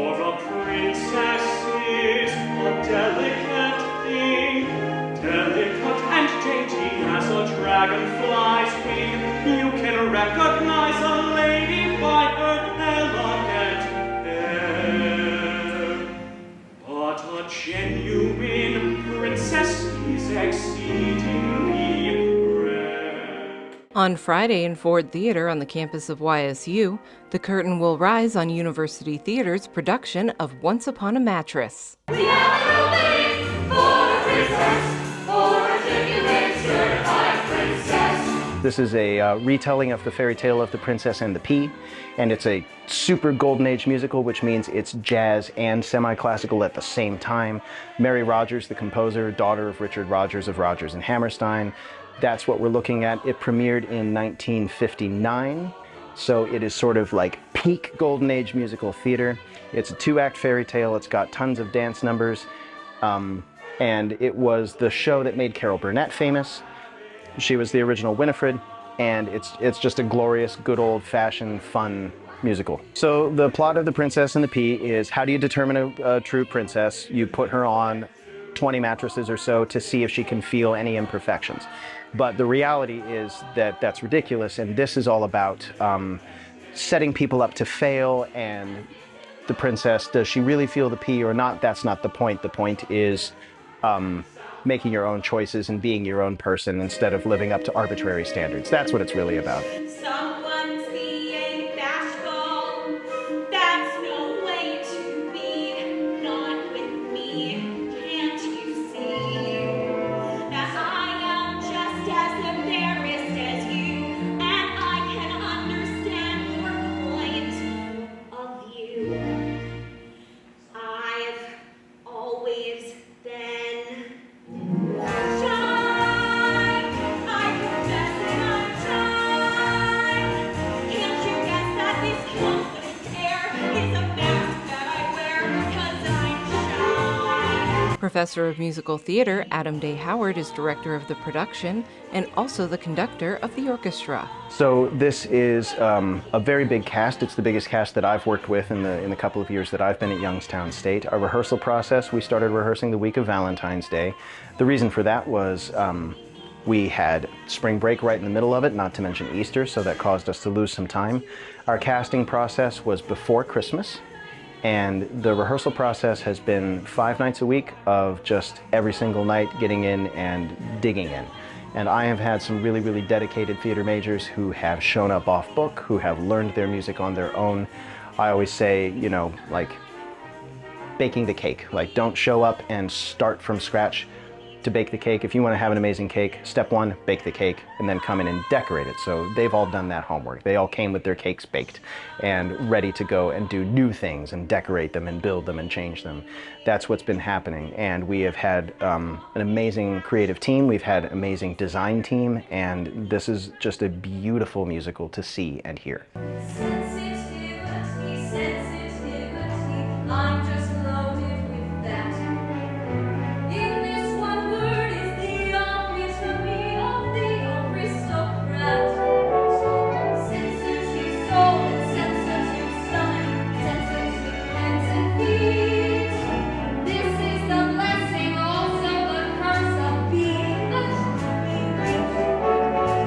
For a princess is a delicate thing, delicate and dainty as a dragonfly's wing. You can recognize a lady by her elegant hair. But a genuine princess is exceedingly rare. On Friday in Ford Theatre on the campus of YSU, the curtain will rise on University Theater's production of Once Upon a Mattress. We have no names for a princess, for a genuine certified princess. This is a retelling of the fairy tale of The Princess and the Pea, and it's a super golden age musical, which means it's jazz and semi-classical at the same time. Mary Rodgers, the composer, daughter of Richard Rodgers of Rodgers and Hammerstein. That's what we're looking at. It premiered in 1959, so it is sort of like peak golden age musical theater. It's a 2-act fairy tale. It's got tons of dance numbers, and it was the show that made Carol Burnett famous. She was the original Winifred, and it's just a glorious, good old-fashioned, fun musical. So the plot of The Princess and the Pea is, how do you determine a true princess? You put her on 20 mattresses or so to see if she can feel any imperfections. But the reality is that that's ridiculous, and this is all about setting people up to fail, and the princess, does she really feel the pea or not? That's not the point. The point is making your own choices and being your own person instead of living up to arbitrary standards. That's what it's really about. Someone's being bashful. That's no way to be. Not with me. Can't you see that I am just as embarrassed as you, and I can understand your point of view. I've always been shy. I confess that I'm shy. Can't you guess that this confident air is a mask that I wear 'cause I'm shy? Professor of Musical Theater Adam Day Howard is director of the production and also the conductor of the orchestra. So this is a very big cast. It's the biggest cast that I've worked with in the couple of years that I've been at Youngstown State. Our rehearsal process, we started rehearsing the week of Valentine's Day. The reason for that was we had spring break right in the middle of it, not to mention Easter, so that caused us to lose some time. Our casting process was before Christmas, and the rehearsal process has been 5 nights a week of just every single night getting in and digging in. And I have had some really, really dedicated theater majors who have shown up off book, who have learned their music on their own. I always say, you know, like baking the cake. Like, don't show up and start from scratch to bake the cake. If you want to have an amazing cake, step 1, bake the cake, and then come in and decorate it. So they've all done that homework. They all came with their cakes baked and ready to go and do new things and decorate them and build them and change them. That's what's been happening. And we have had an amazing creative team. We've had an amazing design team. And this is just a beautiful musical to see and hear. Sensitivity, I'm just loaded with that. In this one word is the epitome of the aristocrat. Sensitive soul and sensitive stomach, sensitive hands and feet. This is the blessing, also the curse of being the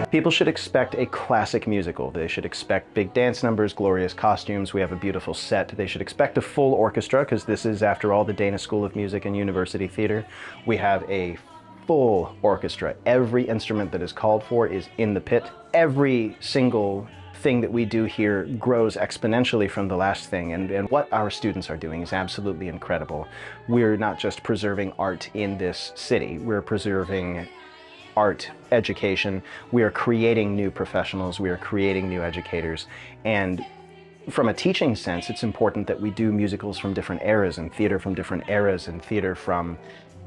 People should expect a classic musical. They should expect big dance numbers, glorious costumes. We have a beautiful set. They should expect a full orchestra, because this is, after all, the Dana School of Music and University Theatre. We have a full orchestra. Every instrument that is called for is in the pit. Every single thing that we do here grows exponentially from the last thing, and what our students are doing is absolutely incredible. We're not just preserving art in this city, we're preserving art education. We are creating new professionals, we are creating new educators, and from a teaching sense, it's important that we do musicals from different eras and theater from different eras and theater from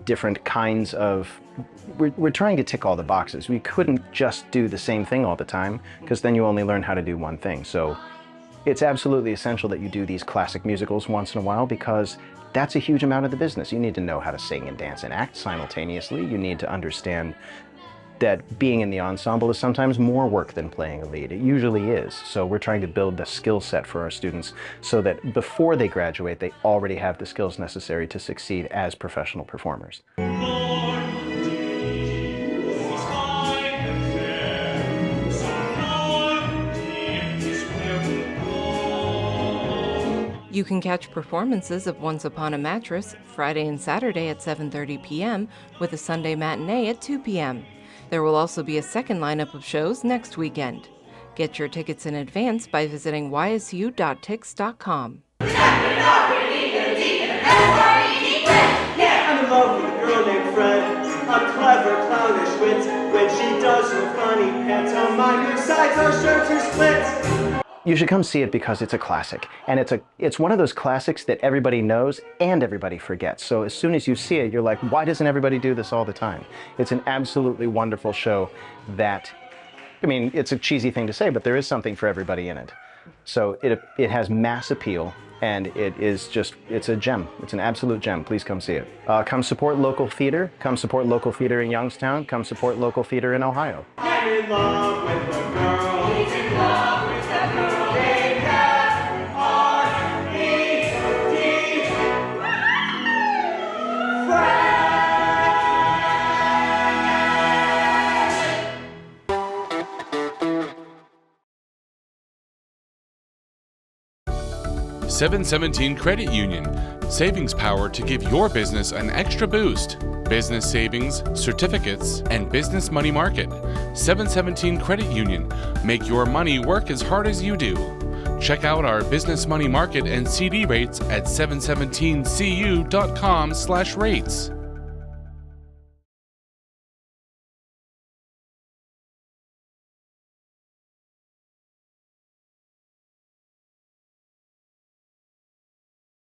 different kinds of... We're trying to tick all the boxes. We couldn't just do the same thing all the time, because then you only learn how to do one thing. So it's absolutely essential that you do these classic musicals once in a while, because that's a huge amount of the business. You need to know how to sing and dance and act simultaneously. You need to understand that being in the ensemble is sometimes more work than playing a lead. It usually is. So we're trying to build the skill set for our students so that before they graduate, they already have the skills necessary to succeed as professional performers. You can catch performances of Once Upon a Mattress Friday and Saturday at 7:30 p.m. with a Sunday matinee at 2 p.m. There will also be a second lineup of shows next weekend. Get your tickets in advance by visiting ysu.tix.com. I'm in love with a girl named Fred, a clever clownish wit. When she does her funny pantomime, your sides are sure to split. You should come see it because it's a classic, and it's one of those classics that everybody knows and everybody forgets. So as soon as you see it, you're like, why doesn't everybody do this all the time? It's an absolutely wonderful show that, I mean, it's a cheesy thing to say, but there is something for everybody in it. So it has mass appeal, and it's a gem. It's an absolute gem. Please come see it. Come support local theater. Come support local theater in Youngstown. Come support local theater in Ohio. I'm in love with the girl. He's in love with the girl. They have R-E-D. Friends! 717 Credit Union. Savings power to give your business an extra boost. Business savings, certificates, and business money market. 717 Credit Union. Make your money work as hard as you do. Check out our business money market and CD rates at 717cu.com/rates.